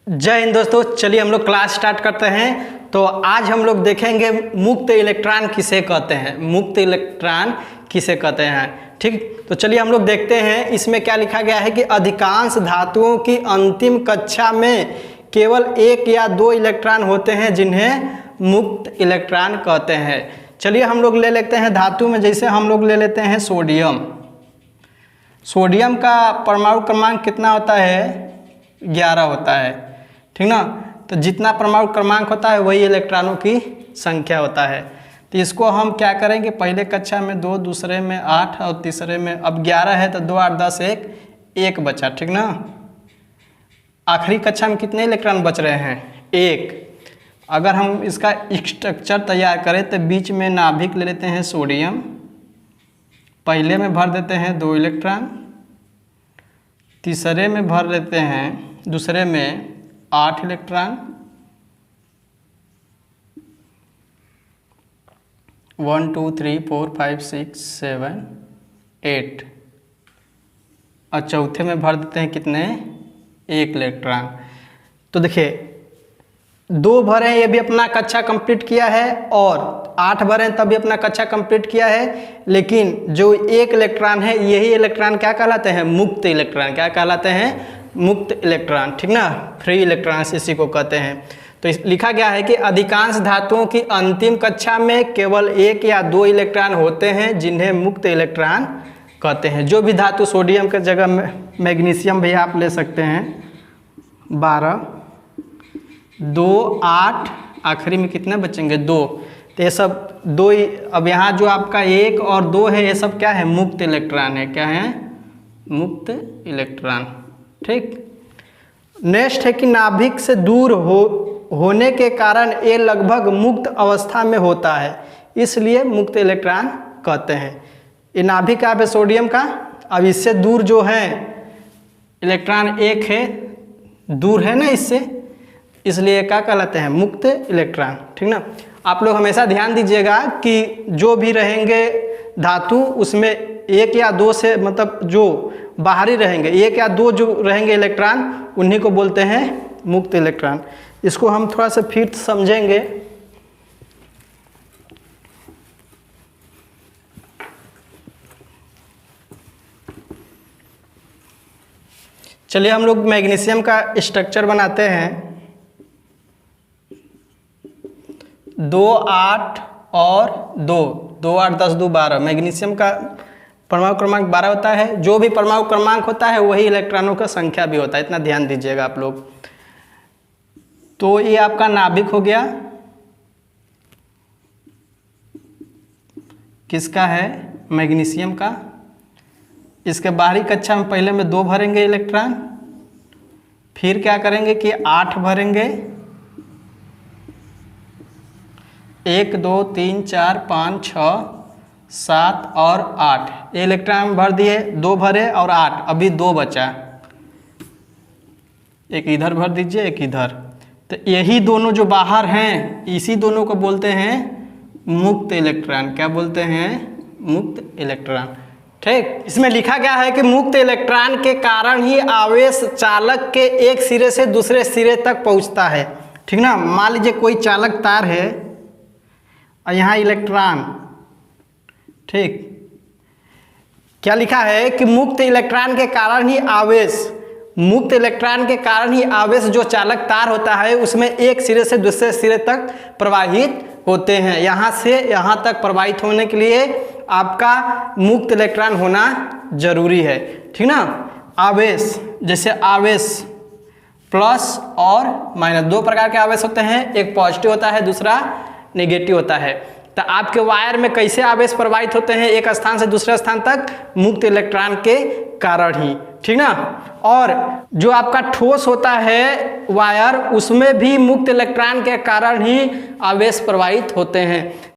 जय हिंद दोस्तों, चलिए हम लोग क्लास स्टार्ट करते हैं। तो आज हम लोग देखेंगे मुक्त इलेक्ट्रॉन किसे कहते हैं, मुक्त इलेक्ट्रॉन किसे कहते हैं। ठीक, तो चलिए हम लोग देखते हैं इसमें क्या लिखा गया है कि अधिकांश धातुओं की अंतिम कक्षा में केवल एक या दो इलेक्ट्रॉन होते हैं जिन्हें मुक्त इलेक्ट्रॉन कहते हैं। चलिए हम लोग ले लेते हैं धातु में, जैसे हम लोग ले लेते हैं सोडियम। सोडियम का परमाणु क्रमांक कितना होता है? 11 होता है, ठीक ना। तो जितना परमाणु क्रमांक होता है वही इलेक्ट्रॉनों की संख्या होता है। तो इसको हम क्या करेंगे, पहले कक्षा में 2, दूसरे में 8 और तीसरे में अब 11 है तो 2 8 10 1 बचा, ठीक ना। आखिरी कक्षा में कितने इलेक्ट्रॉन बच रहे हैं? 1। अगर हम इसका स्ट्रक्चर तैयार करें तो बीच में नाभिक ले लेते हैं सोडियम, पहले में भर देते हैं 2 इलेक्ट्रॉन, तीसरे में भर लेते हैं दूसरे में 8 इलेक्ट्रॉन, 1 2 3 4 5 6 7 8 और चौथे में भर देते हैं कितने? 1 इलेक्ट्रॉन। तो देखिए 2 भरे ये भी अपना कक्षा कंप्लीट किया है और 8 भरे तब भी अपना कक्षा कंप्लीट किया है, लेकिन जो 1 इलेक्ट्रॉन है यही इलेक्ट्रॉन क्या कहलाते हैं? मुक्त इलेक्ट्रॉन। क्या कहलाते हैं? मुक्त इलेक्ट्रॉन, ठीक ना। फ्री इलेक्ट्रॉन इसी को कहते हैं। तो लिखा गया है कि अधिकांश धातुओं की अंतिम कक्षा में केवल 1 या 2 इलेक्ट्रॉन होते हैं जिन्हें मुक्त इलेक्ट्रॉन कहते हैं। जो भी धातु, सोडियम के जगह मैग्नीशियम भी आप ले सकते हैं, 12 2 8, आखिरी में कितने बचेंगे? 2। तो ये सब 2 ही। अब यहाँ जो आपका 1 और 2 है ये सब क्या है? मुक्त इलेक्ट्रॉन है। क्या है? मुक्त इलेक्ट्रॉन। ठीक। नेक्स्ट है कि नाभिक से दूर होने के कारण ये लगभग मुक्त अवस्था में होता है, इसलिए मुक्त इलेक्ट्रॉन कहते हैं। ये नाभिक का है सोडियम का, अब इससे दूर जो है इलेक्ट्रॉन 1 है, दूर है ना इससे, इसलिए क्या कहलाते हैं? मुक्त इलेक्ट्रॉन, ठीक ना। आप लोग हमेशा ध्यान दीजिएगा कि जो भी रहेंगे धातु उसमें 1 या 2 से, मतलब जो बाहरी रहेंगे 1 या 2 जो रहेंगे इलेक्ट्रॉन उन्हीं को बोलते हैं मुक्त इलेक्ट्रॉन। इसको हम थोड़ा सा फिर समझेंगे। चलिए हम लोग मैग्नीशियम का स्ट्रक्चर बनाते हैं। 2 8 और 2 2 8 10 2 12। मैग्नीशियम का परमाणु क्रमांक 12 होता है। जो भी परमाणु क्रमांक होता है वही इलेक्ट्रॉनों का संख्या भी होता है, इतना ध्यान दीजिएगा आप लोग। तो ये आपका नाभिक हो गया, किसका है? मैग्नीशियम का। इसके बाहरी कक्षा में पहले में 2 भरेंगे इलेक्ट्रॉन, फिर क्या करेंगे कि 8 भरेंगे, 1 2 3 4 5 6 7 और 8 ये इलेक्ट्रॉन भर दिए, 2 भरे और 8, अभी 2 बचा, एक इधर भर दीजिए एक इधर। तो यही दोनों जो बाहर हैं इसी दोनों को बोलते हैं मुक्त इलेक्ट्रॉन। क्या बोलते हैं? मुक्त इलेक्ट्रॉन। ठीक। इसमें लिखा गया है कि मुक्त इलेक्ट्रॉन के कारण ही आवेश चालक के एक सिरे से दूसरे सिरे तक पहुंचता है, ठीक ना। मान लीजिए कोई चालक तार है और यहाँ इलेक्ट्रॉन, ठीक। क्या लिखा है कि मुक्त इलेक्ट्रॉन के कारण ही आवेश, मुक्त इलेक्ट्रॉन के कारण ही आवेश जो चालक तार होता है उसमें एक सिरे से दूसरे सिरे तक प्रवाहित होते हैं। यहाँ से यहाँ तक प्रवाहित होने के लिए आपका मुक्त इलेक्ट्रॉन होना जरूरी है, ठीक ना। आवेश, जैसे आवेश प्लस और माइनस, 2 प्रकार के आवेश होते हैं, एक पॉजिटिव होता है दूसरा नेगेटिव होता है। तो आपके वायर में कैसे आवेश प्रवाहित होते हैं एक स्थान से दूसरे स्थान तक? मुक्त इलेक्ट्रॉन के कारण ही, ठीक ना। और जो आपका ठोस होता है वायर उसमें भी मुक्त इलेक्ट्रॉन के कारण ही आवेश प्रवाहित होते हैं।